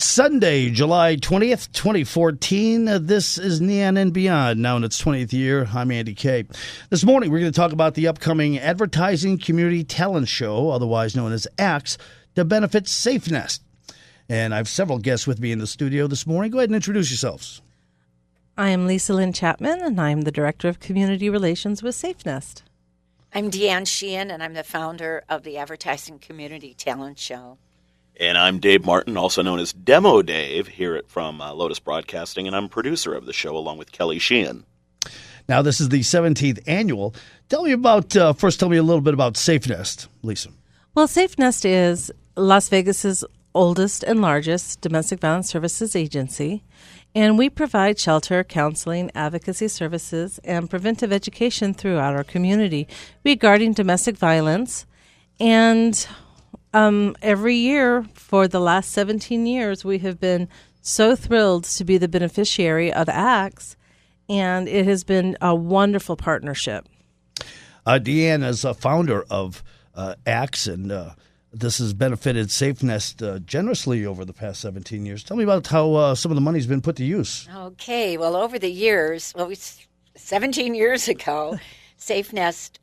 Sunday, July 20th, 2014. This is Neon and Beyond, now in its 20th year. I'm Andy Kay. This morning, we're going to talk about the upcoming Advertising Community Talent Show, otherwise known as ACTS, to benefit SafeNest. And I have several guests with me in the studio this morning. Go ahead and introduce yourselves. I am Lisa Lynn Chapman, and I'm the Director of Community Relations with SafeNest. I'm DeAnne Sheehan, and I'm the founder of the Advertising Community Talent Show. And I'm Dave Martin, also known as Demodave, here from Lotus Broadcasting, and I'm producer of the show along with Kelly Sheehan. Now, this is the 17th annual. Tell me a little bit about SafeNest, Lisa. Well, SafeNest is Las Vegas's oldest and largest domestic violence services agency, and we provide shelter, counseling, advocacy services, and preventive education throughout our community regarding domestic violence. And every year for the last 17 years, we have been so thrilled to be the beneficiary of ACTS, and it has been a wonderful partnership. DeAnne is a founder of ACTS, and this has benefited SafeNest generously over the past 17 years. Tell me about how some of the money's been put to use. Okay, well, over the years, 17 years ago, SafeNest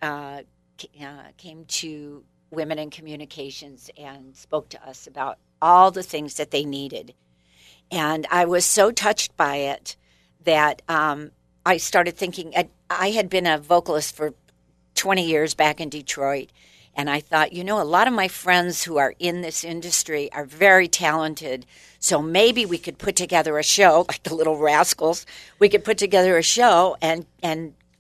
came to Women in Communications and spoke to us about all the things that they needed. And I was so touched by it that I started thinking, I had been a vocalist for 20 years back in Detroit. And I thought, a lot of my friends who are in this industry are very talented. So maybe we could put together a show, like the Little Rascals. We could put together a show and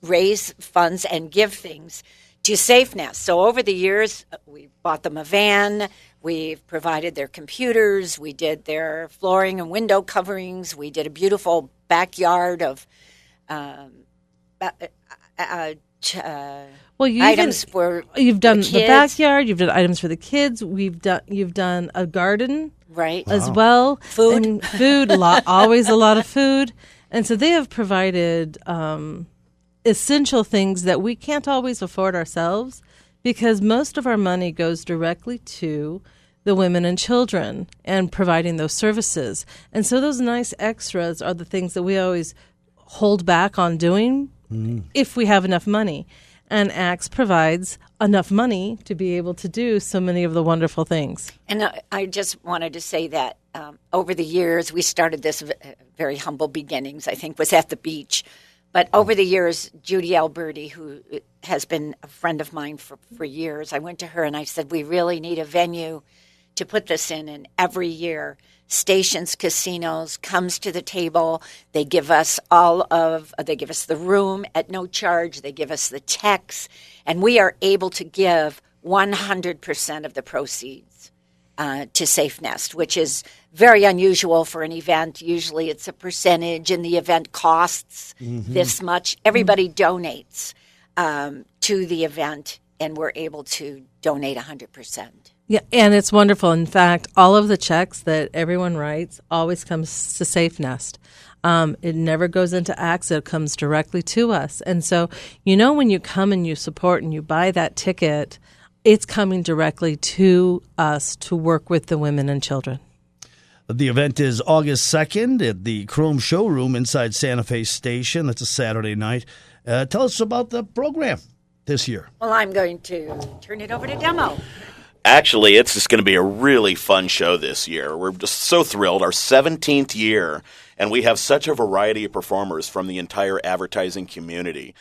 raise funds and give things to SafeNest. So over the years, we bought them a van. We've provided their computers. We did their flooring and window coverings. We did a beautiful backyard of items for you've done the the backyard. You've done items for the kids. You've done a garden, right, as well. Food, always a lot of food, and so they have provided essential things that we can't always afford ourselves, because most of our money goes directly to the women and children and providing those services. And so those nice extras are the things that we always hold back on doing if we have enough money. And ACTS provides enough money to be able to do so many of the wonderful things. And I just wanted to say that over the years, we started this very humble beginnings, I think, was at the beach. But over the years, Judy Alberti, who has been a friend of mine for years, I went to her and I said, we really need a venue to put this in. And every year, Stations Casinos comes to the table. They give us the room at no charge. They give us the techs. And we are able to give 100% of the proceeds to SafeNest, which is very unusual for an event. Usually it's a percentage and the event costs this much. Everybody donates to the event, and we're able to donate 100%. Yeah, and it's wonderful. In fact, all of the checks that everyone writes always comes to SafeNest. It never goes into ACTS. It comes directly to us. And so, when you come and you support and you buy that ticket, it's coming directly to us to work with the women and children. The event is August 2nd at the Chrome Showroom inside Santa Fe Station. That's a Saturday night. Tell us about the program this year. Well, I'm going to turn it over to Demo. Actually, it's just going to be a really fun show this year. We're just so thrilled. Our 17th year, and we have such a variety of performers from the entire advertising community.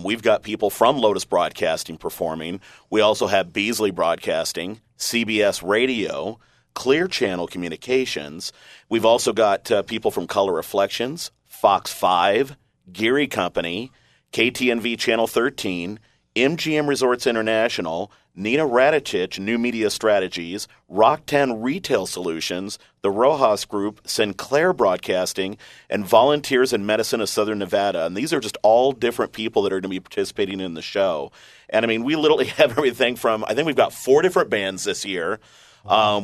We've got people from Lotus Broadcasting performing. We also have Beasley Broadcasting, CBS Radio, Clear Channel Communications. We've also got people from Color Reflections, Fox 5, Geary Company, KTNV Channel 13, MGM Resorts International, Nina Radicic, New Media Strategies, Rock 10 Retail Solutions, the Rojas Group, Sinclair Broadcasting, and Volunteers in Medicine of Southern Nevada. And these are just all different people that are going to be participating in the show. And, we literally have everything from, I think we've got 4 different bands this year.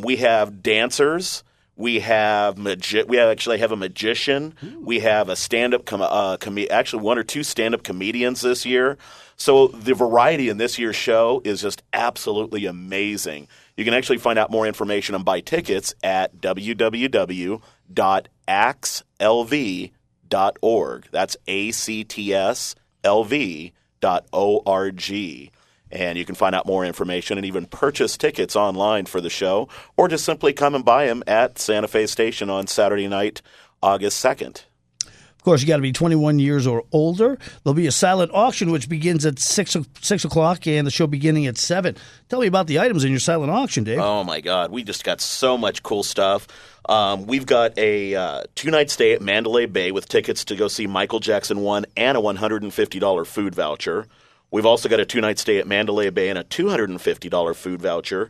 We have dancers. We actually have a magician. We have a stand-up actually 1 or 2 stand-up comedians this year. So the variety in this year's show is just absolutely amazing. You can actually find out more information and buy tickets at www.axlv.org. That's ACTSLV.org. And you can find out more information and even purchase tickets online for the show, or just simply come and buy them at Santa Fe Station on Saturday night, August 2nd. Of course, you got to be 21 years or older. There'll be a silent auction, which begins at 6 o'clock, and the show beginning at 7. Tell me about the items in your silent auction, Dave. Oh, my God. We just got so much cool stuff. We've got a 2-night stay at Mandalay Bay with tickets to go see Michael Jackson 1 and a $150 food voucher. We've also got a 2-night stay at Mandalay Bay and a $250 food voucher.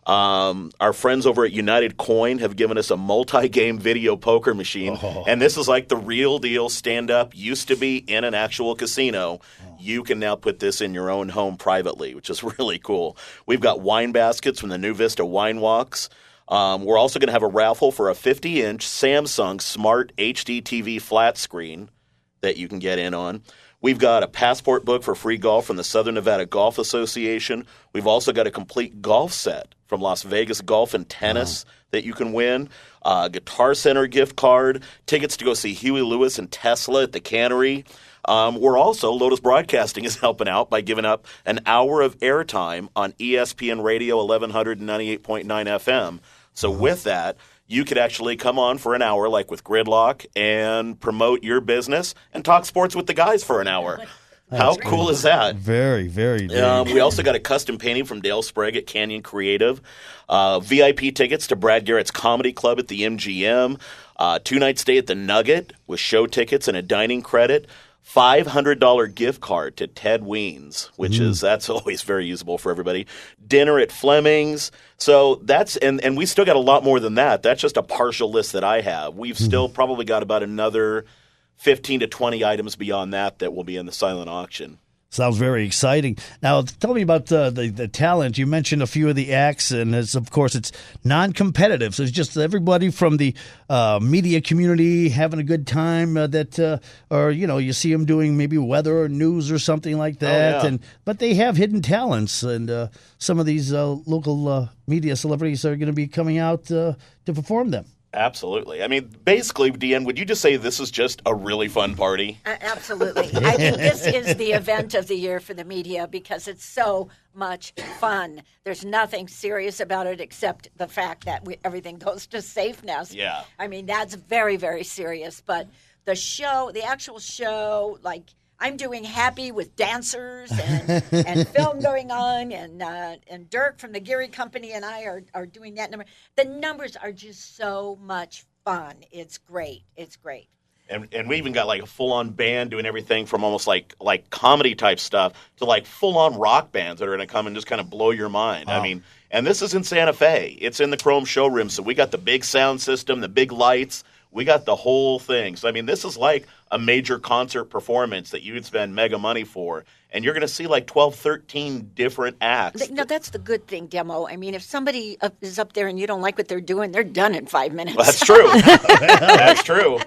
Our friends over at United Coin have given us a multi-game video poker machine, and this is like the real deal stand-up. Used to be in an actual casino. You can now put this in your own home privately, which is really cool. We've got wine baskets from the New Vista Wine Walks. We're also going to have a raffle for a 50-inch Samsung Smart HD TV flat screen that you can get in on. We've got a passport book for free golf from the Southern Nevada Golf Association. We've also got a complete golf set from Las Vegas Golf and Tennis that you can win. Guitar Center gift card, tickets to go see Huey Lewis and Tesla at the Cannery. We're also, Lotus Broadcasting is helping out by giving up an hour of airtime on ESPN Radio 1198.9 FM. So with that, you could actually come on for an hour, like with Gridlock, and promote your business and talk sports with the guys for an hour. How cool is that? Very, very. We also got a custom painting from Dale Sprague at Canyon Creative. VIP tickets to Brad Garrett's Comedy Club at the MGM. 2-night stay at the Nugget with show tickets and a dining credit. $500 gift card to Ted Weens, which that's always very usable for everybody. Dinner at Fleming's. So that's and we still got a lot more than that. That's just a partial list that I have. We've still probably got about another 15 to 20 items beyond that will be in the silent auction. Sounds very exciting. Now, tell me about the talent. You mentioned a few of the acts, and of course, it's non-competitive. So it's just everybody from the media community having a good time or, you see them doing maybe weather or news or something like that. Oh, yeah. But they have hidden talents, and some of these local media celebrities are going to be coming out to perform them. Absolutely. I mean, basically, DeAnne, would you just say this is just a really fun party? Absolutely. I think this is the event of the year for the media because it's so much fun. There's nothing serious about it except the fact that everything goes to SafeNest. Yeah. I mean, that's very, very serious. But the actual show, like, I'm doing Happy with dancers and film going on, and Dirk from the Geary Company and I are doing that number. The numbers are just so much fun. It's great. It's great. And we even got like a full-on band doing everything from almost like comedy type stuff to like full-on rock bands that are going to come and just kind of blow your mind. Wow. I mean, and this is in Santa Fe. It's in the Chrome Showroom, so we got the big sound system, the big lights. We got the whole thing. So, I mean, this is like a major concert performance that you would spend mega money for. And you're going to see like 12, 13 different acts. No, that's the good thing, Demo. I mean, if somebody is up there and you don't like what they're doing, they're done in 5 minutes. Well, that's true. That's true.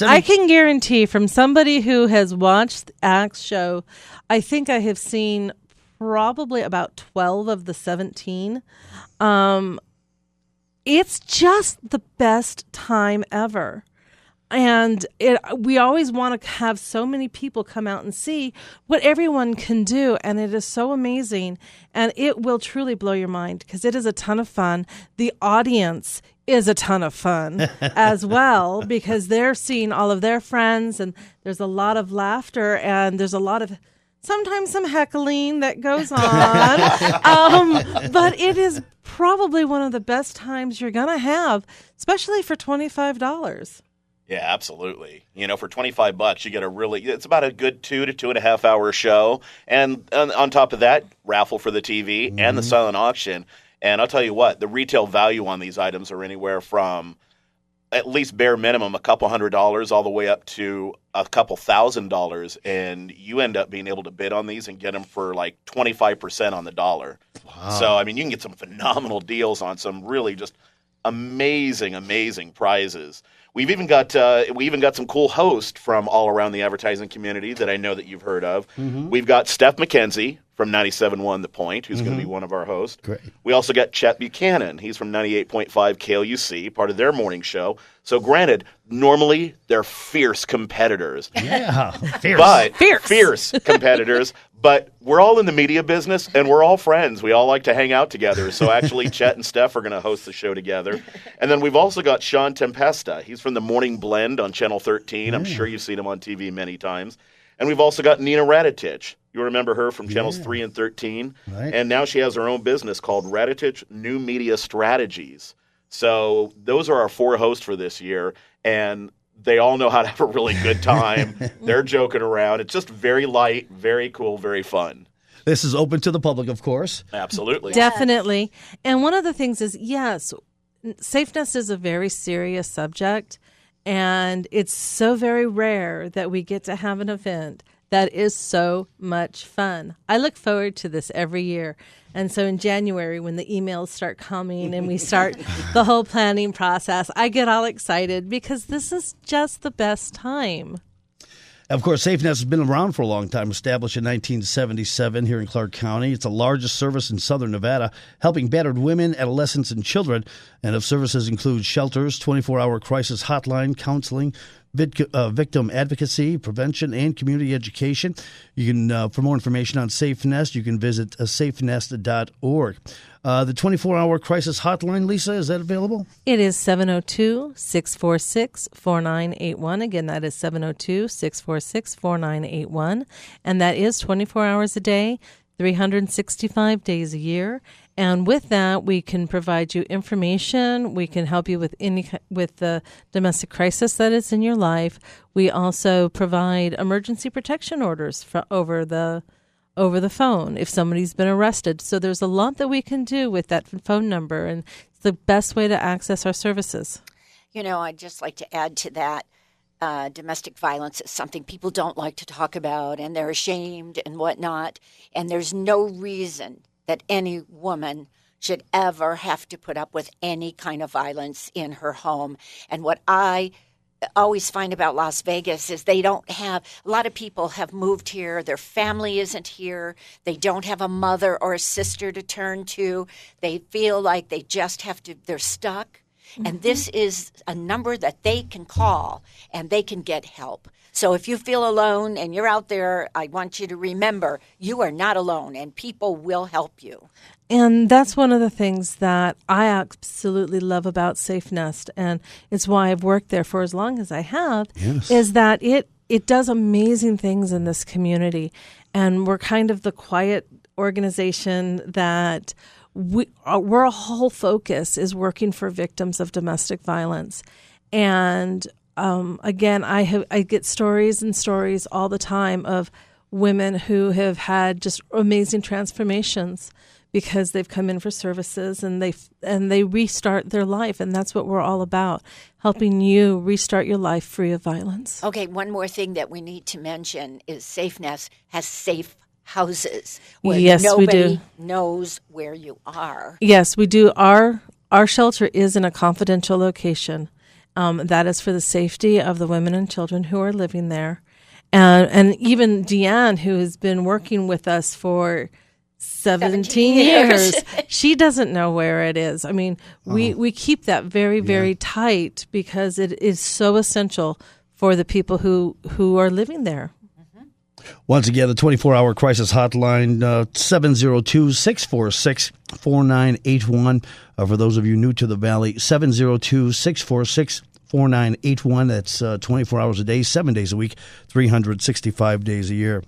I can guarantee from somebody who has watched the Axe show, I think I have seen probably about 12 of the 17. It's just the best time ever. And we always want to have so many people come out and see what everyone can do. And it is so amazing. And it will truly blow your mind because it is a ton of fun. The audience is a ton of fun as well because they're seeing all of their friends and there's a lot of laughter and there's a lot of sometimes some heckling that goes on. But it is probably one of the best times you're going to have, especially for $25. Yeah, absolutely. For $25, you get it's about a good 2 to 2.5 hour show. And on top of that, raffle for the TV and the silent auction. And I'll tell you what, the retail value on these items are anywhere from at least bare minimum a couple $100 all the way up to a couple $1,000, and you end up being able to bid on these and get them for like 25% on the dollar. Wow. So, I mean, you can get some phenomenal deals on some really just amazing prizes. We've even got some cool hosts from all around the advertising community that I know that you've heard of. Mm-hmm. We've got Steph McKenzie from 97.1 The Point, who's going to be one of our hosts. Great. We also got Chet Buchanan. He's from 98.5 KLUC, part of their morning show. So granted, normally they're fierce competitors. Yeah, Fierce competitors. But we're all in the media business, and we're all friends. We all like to hang out together. So actually, Chet and Steph are going to host the show together. And then we've also got Sean Tempesta. He's from the Morning Blend on Channel 13. I'm sure you've seen him on TV many times. And we've also got Nina Raditich. You remember her from Channels 3 and 13. Right. And now she has her own business called Raditich New Media Strategies. So those are our 4 hosts for this year. And they all know how to have a really good time. They're joking around. It's just very light, very cool, very fun. This is open to the public, of course. Absolutely. Definitely. And one of the things is, yes, safeness is a very serious subject. And it's so very rare that we get to have an event that is so much fun. I look forward to this every year. And so in January, when the emails start coming and we start the whole planning process, I get all excited because this is just the best time. Of course, SafeNest has been around for a long time, established in 1977 here in Clark County. It's the largest service in southern Nevada, helping battered women, adolescents, and children. And of services include shelters, 24-hour crisis hotline, counseling, victim advocacy, prevention, and community education. You can, for more information on SafeNest, you can visit safenest.org. The 24-hour crisis hotline, Lisa, is that available? It is 702-646-4981. Again, that is 702-646-4981. And that is 24 hours a day, 365 days a year. And with that, we can provide you information. We can help you with the domestic crisis that is in your life. We also provide emergency protection orders over the phone if somebody's been arrested. So there's a lot that we can do with that phone number, and it's the best way to access our services. You know, I'd just like to add to that. Domestic violence is something people don't like to talk about, and they're ashamed and whatnot. And there's no reason that any woman should ever have to put up with any kind of violence in her home. And what I always find about Las Vegas is they don't have, a lot of people have moved here, their family isn't here, they don't have a mother or a sister to turn to, they feel like they just have to, they're stuck. And this is a number that they can call and they can get help. So if you feel alone and you're out there, I want you to remember you are not alone and people will help you. And that's one of the things that I absolutely love about SafeNest, and it's why I've worked there for as long as I have, is that it does amazing things in this community. And we're kind of the quiet organization that our whole focus is working for victims of domestic violence. And again, I get stories and stories all the time of women who have had just amazing transformations because they've come in for services and they restart their life. And that's what we're all about, helping you restart your life free of violence. Okay, one more thing that we need to mention is SafeNest has safe houses where nobody knows where you are. Yes, we do. Our shelter is in a confidential location. That is for the safety of the women and children who are living there. And even DeAnne, who has been working with us for 17 years, she doesn't know where it is. I mean, we keep that very, very tight because it is so essential for the people who are living there. Once again, the 24-hour crisis hotline, 702-646-4981. For those of you new to the Valley, 702-646-4981. That's 24 hours a day, 7 days a week, 365 days a year.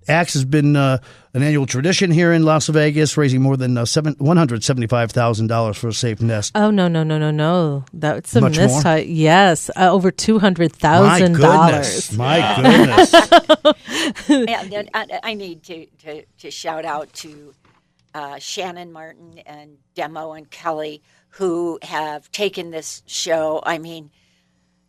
Axe has been an annual tradition here in Las Vegas, raising more than $175,000 for a safe nest. Oh, no. That's a Much more? Yes, over $200,000. My goodness. And I need to shout out to Shannon Martin and Demo and Kelly, who have taken this show. I mean,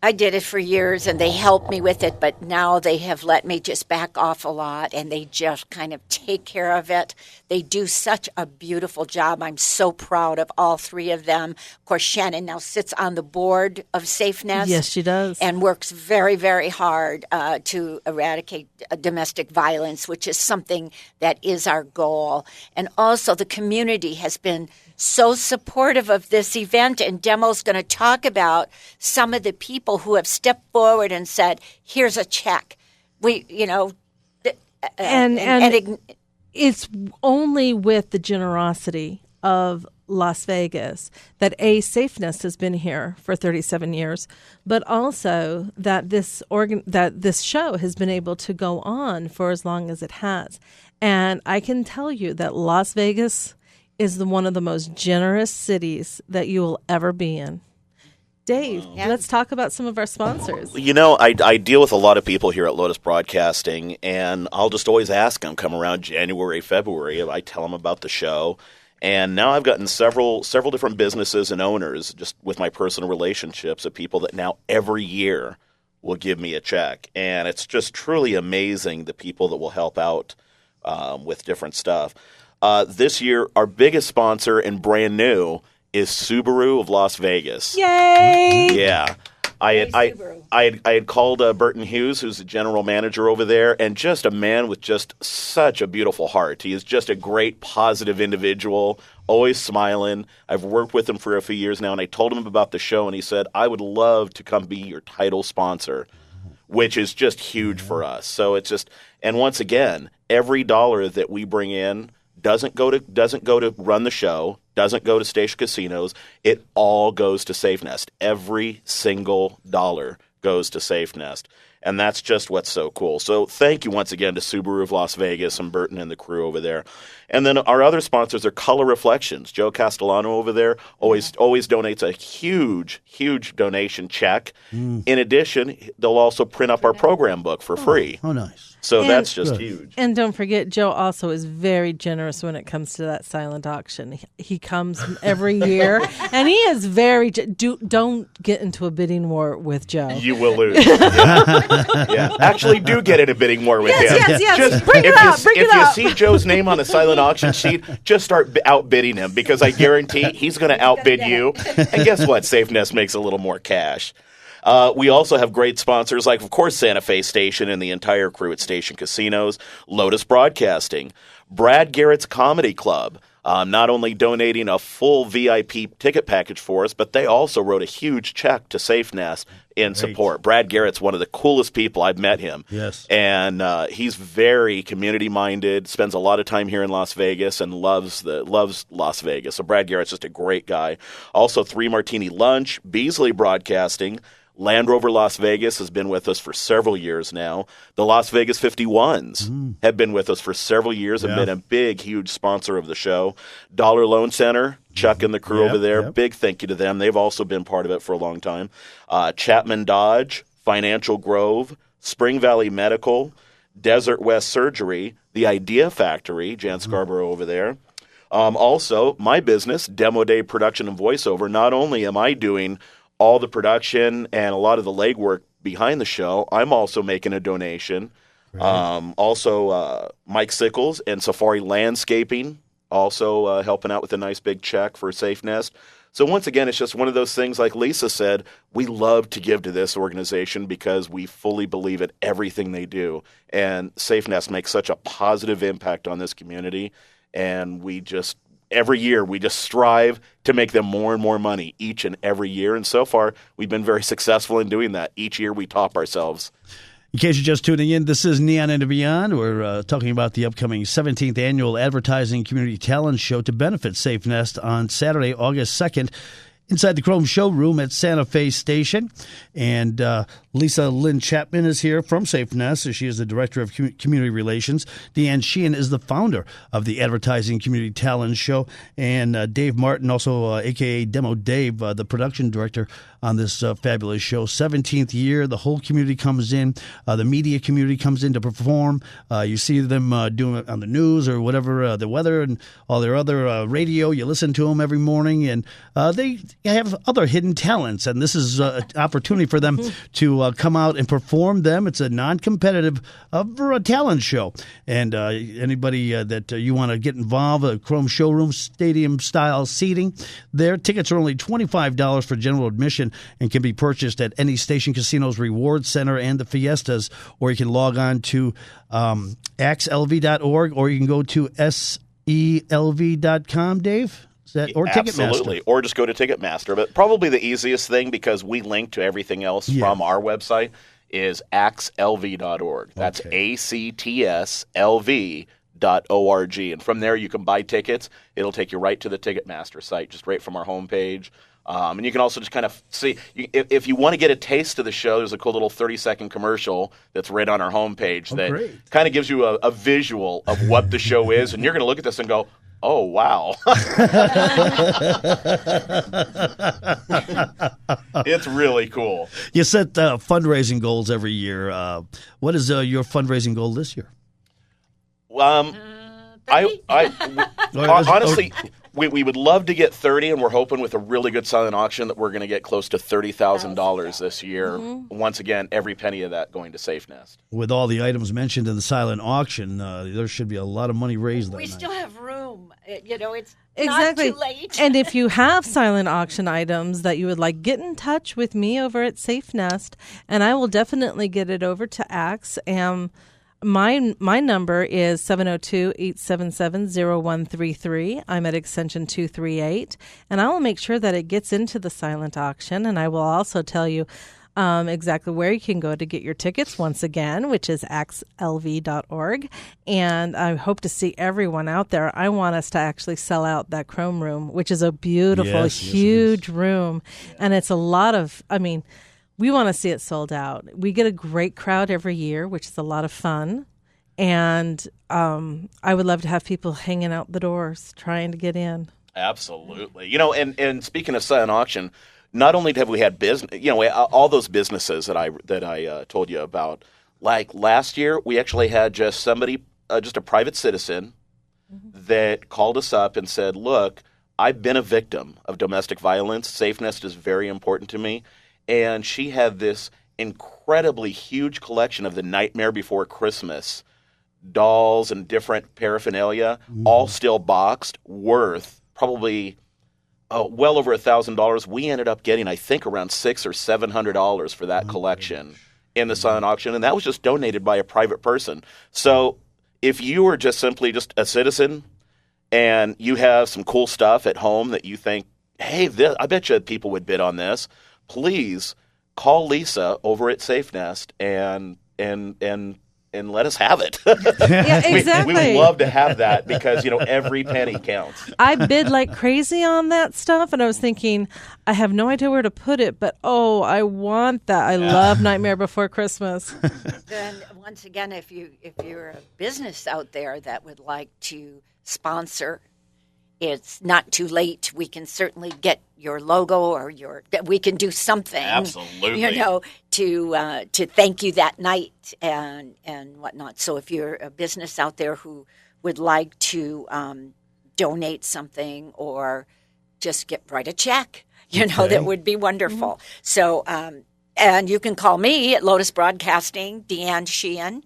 I did it for years, and they helped me with it, but now they have let me just back off a lot, and they just kind of take care of it. They do such a beautiful job. I'm so proud of all three of them. Of course, Shannon now sits on the board of Safe Nest. Yes, she does. And works very, very hard to eradicate domestic violence, which is something that is our goal. And also the community has been so supportive of this event, and Demo's going to talk about some of the people who have stepped forward and said, here's a check. We, and it's only with the generosity of Las Vegas that Safe Nest has been here for 37 years, but also that this show has been able to go on for as long as it has. And I can tell you that Las Vegas is one of the most generous cities that you will ever be in. Dave, let's talk about some of our sponsors. I deal with a lot of people here at Lotus Broadcasting, and I'll just always ask them, come around January, February, I tell them about the show. And now I've gotten several different businesses and owners, just with my personal relationships, of people that now every year will give me a check. And it's just truly amazing, the people that will help out with different stuff. This year, our biggest sponsor and brand new is Subaru of Las Vegas. Yay! Yeah. I had called Burton Hughes, who's the general manager over there, and just a man with just such a beautiful heart. He is just a great, positive individual, always smiling. I've worked with him for a few years now, and I told him about the show, and he said, I would love to come be your title sponsor, which is just huge for us. So it's just, and once again, every dollar that we bring in doesn't go to run the show, doesn't go to Station Casinos. It all goes to Safe Nest. Every single dollar goes to Safe Nest. And that's just what's so cool. So thank you once again to Subaru of Las Vegas and Burton and the crew over there. And then our other sponsors are Color Reflections. Joe Castellano over there always donates a huge, huge donation check. In addition, they'll also print up our program book for free. Oh, nice. So that's just huge. And don't forget, Joe also is very generous when it comes to that silent auction. He comes every year, and he is very. Don't get into a bidding war with Joe. You will lose. Yeah. Actually, do get in a bidding war with him. Yes. Just, bring it up. If you see Joe's name on a silent auction sheet, just start outbidding him, because I guarantee he's going to outbid you. And guess what? Safe Nest makes a little more cash. We also have great sponsors like, of course, Santa Fe Station and the entire crew at Station Casinos, Lotus Broadcasting, Brad Garrett's Comedy Club, not only donating a full VIP ticket package for us, but they also wrote a huge check to Safe Nest in support. Brad Garrett's one of the coolest people. I've met him. Yes. And he's very community-minded, spends a lot of time here in Las Vegas, and loves Las Vegas. So Brad Garrett's just a great guy. Also, 3 Martini Lunch, Beasley Broadcasting, Land Rover Las Vegas has been with us for several years now. The Las Vegas 51s have been with us for several years and been a big, huge sponsor of the show. Dollar Loan Center, Chuck and the crew over there, big thank you to them. They've also been part of it for a long time. Chapman Dodge, Financial Grove, Spring Valley Medical, Desert West Surgery, The Idea Factory, Jan Scarborough over there. Also, my business, Demodave Production and Voiceover. Not only am I doing all the production and a lot of the legwork behind the show, I'm also making a donation. Also, Mike Sickles and Safari Landscaping also helping out with a nice big check for Safe Nest. So once again, it's just one of those things, like Lisa said, we love to give to this organization because we fully believe in everything they do. And Safe Nest makes such a positive impact on this community. And every year, we just strive to make them more and more money each and every year. And so far, we've been very successful in doing that. Each year, we top ourselves. In case you're just tuning in, this is Neon and Beyond. We're talking about the upcoming 17th Annual Advertising Community Talent Show to benefit Safe Nest on Saturday, August 2nd. Inside the Chrome Showroom at Santa Fe Station. And Lisa Lynn Chapman is here from Safe Nest. She is the Director of Community Relations. DeAnne Sheehan is the founder of the Advertising Community Talent Show. And Dave Martin, also a.k.a. Demodave, the production director on this fabulous show. 17th year, the whole community comes in. The media community comes in to perform. You see them doing it on the news or whatever, the weather and all their other radio. You listen to them every morning. And they have other hidden talents, and this is an opportunity for them to come out and perform them. It's a non-competitive talent show, and anybody that you want to get involved, Chrome Showroom, stadium-style seating. Their tickets are only $25 for general admission and can be purchased at any Station Casinos Reward Center and the Fiestas, or you can log on to axelv.org, or you can go to selv.com, Dave? Is that, or Absolutely. Ticketmaster? Or just go to Ticketmaster. But probably the easiest thing, because we link to everything else from our website, is axelv.org. That's ACTSLV.org. And from there, you can buy tickets. It'll take you right to the Ticketmaster site, just right from our homepage. And you can also just kind of see, if you want to get a taste of the show, there's a cool little 30-second commercial that's right on our homepage that kind of gives you a visual of what the show is. And you're going to look at this and go, oh, wow. It's really cool. You set fundraising goals every year. What is your fundraising goal this year? Honestly, we would love to get 30, and we're hoping with a really good silent auction that we're going to get close to $30,000 this year. Once again, every penny of that going to Safe Nest. With all the items mentioned in the silent auction, there should be a lot of money raised that We night. still have room. It's Exactly. not too late. And if you have silent auction items that you would like, get in touch with me over at Safe Nest, and I will definitely get it over to Axe. My number is 702-877-0133. I'm at extension 238, and I will make sure that it gets into the silent auction, and I will also tell you exactly where you can go to get your tickets once again, which is axelv.org. And I hope to see everyone out there. I want us to actually sell out that Chrome Room, which is a beautiful, huge room. And it's a lot of, we want to see it sold out. We get a great crowd every year, which is a lot of fun. And I would love to have people hanging out the doors trying to get in. Absolutely. And speaking of silent auction, not only have we had business, all those businesses that I told you about. Like last year, we actually had just somebody, just a private citizen, that called us up and said, "Look, I've been a victim of domestic violence. Safe Nest is very important to me." And she had this incredibly huge collection of the Nightmare Before Christmas dolls and different paraphernalia, all still boxed, worth probably well over $1,000. We ended up getting, I think, around $600 or $700 for that collection in the silent auction, and that was just donated by a private person. So if you are just simply just a citizen and you have some cool stuff at home that you think, hey, I bet you people would bid on this, please call Lisa over at Safe Nest and let us have it. Yeah, exactly. We would love to have that because, every penny counts. I bid like crazy on that stuff, and I was thinking, I have no idea where to put it, but I want that. I love Nightmare Before Christmas. Then once again, if you're a business out there that would like to sponsor, it's not too late. We can certainly get your logo or we can do something. Absolutely. To thank you that night and whatnot. So if you're a business out there who would like to donate something or just write a check, that would be wonderful. So, and you can call me at Lotus Broadcasting, DeAnne Sheehan,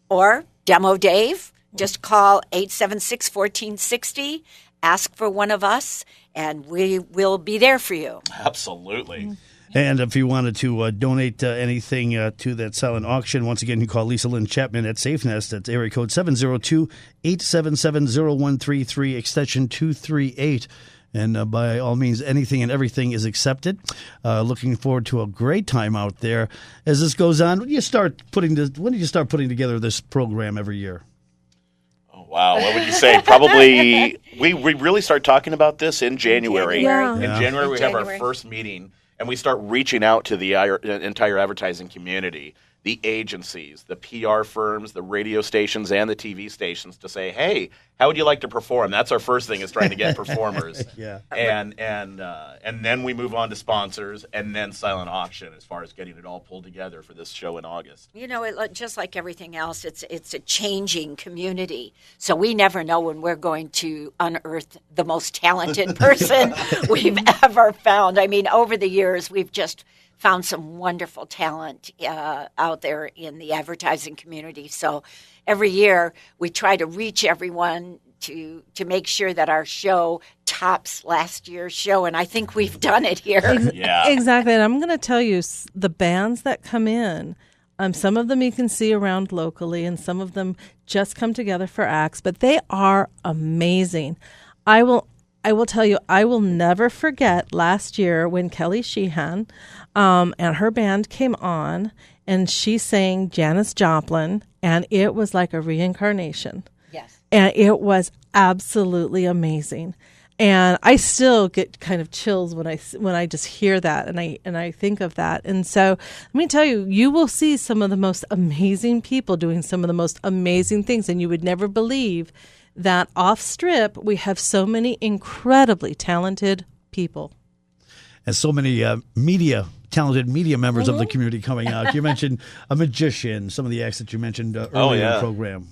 or Demodave. Just call 876-1460. Ask for one of us, and we will be there for you. Absolutely. And if you wanted to donate anything to that silent auction, once again, you call Lisa Lynn Chapman at Safe Nest. That's area code 702-877-0133, extension 238. And by all means, anything and everything is accepted. Looking forward to a great time out there. As this goes on, when did you start putting together this program every year? Wow, what would you say? Probably, we really start talking about this in January. Yeah. In January, we have our first meeting, and we start reaching out to the entire advertising community, the agencies, the PR firms, the radio stations, and the TV stations to say, hey, How would you like to perform? That's our first thing, is trying to get performers. Yeah. And then we move on to sponsors, and then silent auction as far as getting it all pulled together for this show in August. Just like everything else, it's a changing community. So we never know when we're going to unearth the most talented person we've ever found. I mean, over the years, we've just found some wonderful talent out there in the advertising community. So every year we try to reach everyone to make sure that our show tops last year's show, and I think we've done it here. Yeah. Exactly. And I'm going to tell you, the bands that come in, some of them you can see around locally, and some of them just come together for acts, but they are amazing. I will tell you, I will never forget last year when Kelly Sheehan and her band came on, and she sang Janis Joplin, and it was like a reincarnation. Yes. And it was absolutely amazing. And I still get kind of chills when I just hear that and I think of that. And so let me tell you, you will see some of the most amazing people doing some of the most amazing things, and you would never believe that off strip we have so many incredibly talented people. And so many talented media members of the community coming out. You mentioned a magician, some of the acts that you mentioned earlier in the program.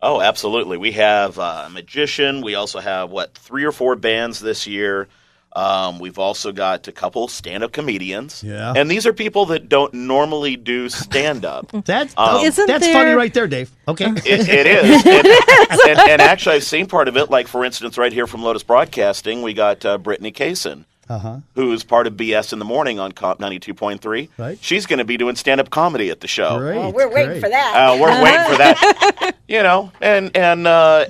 Oh, absolutely. We have a magician. We also have, 3 or 4 bands this year. We've also got a couple stand-up comedians. Yeah. And these are people that don't normally do stand-up. That's funny right there, Dave. Okay. It is. And actually, I've seen part of it. Like, for instance, right here from Lotus Broadcasting, we got Brittany Kaysen. Who's part of BS in the Morning on Comp 92.3. Right. She's going to be doing stand-up comedy at the show. Great, we're waiting for that. We're waiting for that.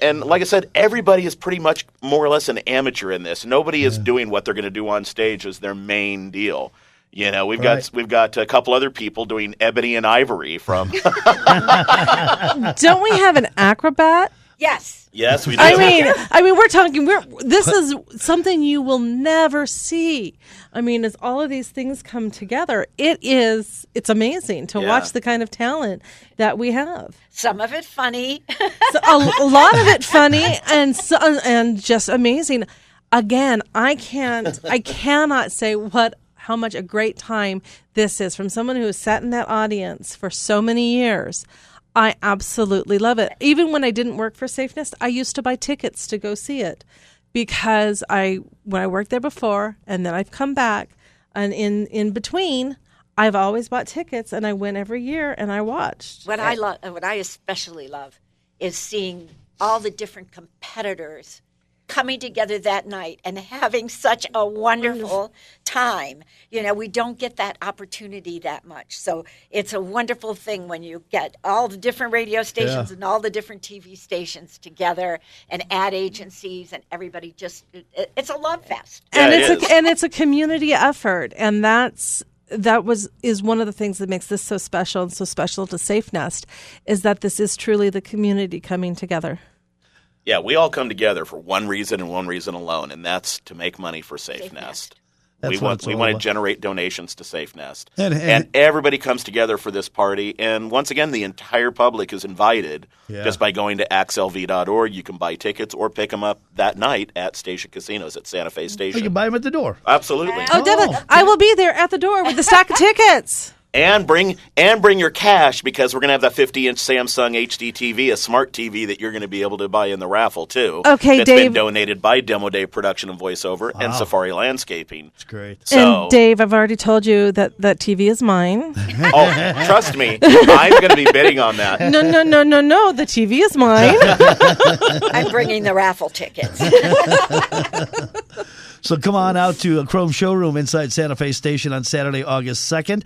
And like I said, everybody is pretty much more or less an amateur in this. Nobody is doing what they're going to do on stage as their main deal. We've got a couple other people doing Ebony and Ivory from. Don't we have an acrobat? Yes. Yes, we do. I mean, we're talking. This is something you will never see. I mean, as all of these things come together, it's amazing to watch the kind of talent that we have. Some of it funny. So a lot of it funny and just amazing. Again, I cannot say how much a great time this is from someone who has sat in that audience for so many years. I absolutely love it. Even when I didn't work for SafeNest, I used to buy tickets to go see it because when I worked there before and then I've come back, and in between, I've always bought tickets and I went every year and I watched. What I especially love is seeing all the different competitors coming together that night and having such a wonderful time. We don't get that opportunity that much. So it's a wonderful thing when you get all the different radio stations and all the different TV stations together and ad agencies and everybody it's a love fest. And it's a community effort, and is one of the things that makes this so special and so special to SafeNest is that this is truly the community coming together. Yeah, we all come together for one reason and one reason alone, and that's to make money for SafeNest. We want to generate donations to SafeNest. And everybody comes together for this party. And once again, the entire public is invited just by going to axlv.org. You can buy tickets or pick them up that night at Station Casinos at Santa Fe Station. You can buy them at the door. Absolutely. Oh, definitely. I will be there at the door with a stack of tickets. And bring your cash, because we're going to have that 50-inch Samsung HD TV, a smart TV that you're going to be able to buy in the raffle, too. Okay, That's Dave. been donated by Demodave Production and Voiceover and Safari Landscaping. That's great. And Dave, I've already told you that TV is mine. Oh, trust me, I'm going to be bidding on that. No, the TV is mine. I'm bringing the raffle tickets. So come on out to a Chrome Showroom inside Santa Fe Station on Saturday, August 2nd.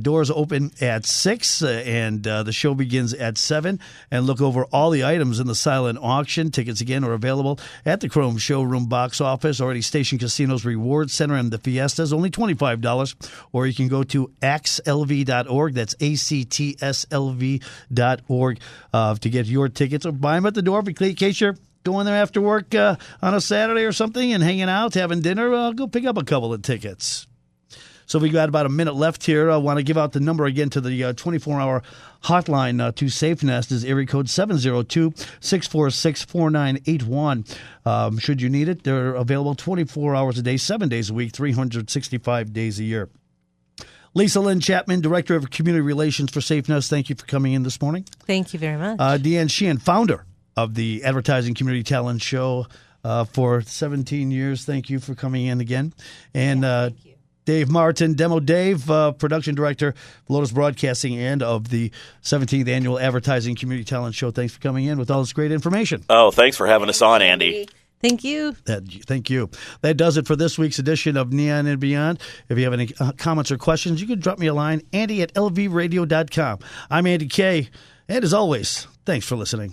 Doors open at 6 and the show begins at 7. And look over all the items in the silent auction. Tickets, again, are available at the Chrome Showroom box office, already Station Casinos Reward Center, and the Fiestas, only $25. Or you can go to axlv.org. That's ACTSLV.org to get your tickets. Or buy them at the door in case you're going there after work on a Saturday or something and hanging out, having dinner. Go pick up a couple of tickets. So we got about a minute left here. I want to give out the number again to the 24-hour hotline to SafeNest is area code 702-646-4981. Should you need it, they're available 24 hours a day, 7 days a week, 365 days a year. Lisa Lynn Chapman, Director of Community Relations for SafeNest, thank you for coming in this morning. Thank you very much. DeAnne Sheehan, founder of the Advertising Community Talent Show for 17 years. Thank you for coming in again. And Thank you. Dave Martin, Demodave, Production Director, Lotus Broadcasting, and of the 17th Annual Advertising Community Talent Show. Thanks for coming in with all this great information. Oh, thanks for having us on, Andy. Thank you. Thank you. That does it for this week's edition of Neon and Beyond. If you have any comments or questions, you can drop me a line, Andy@lvradio.com. I'm Andy K. And as always, thanks for listening.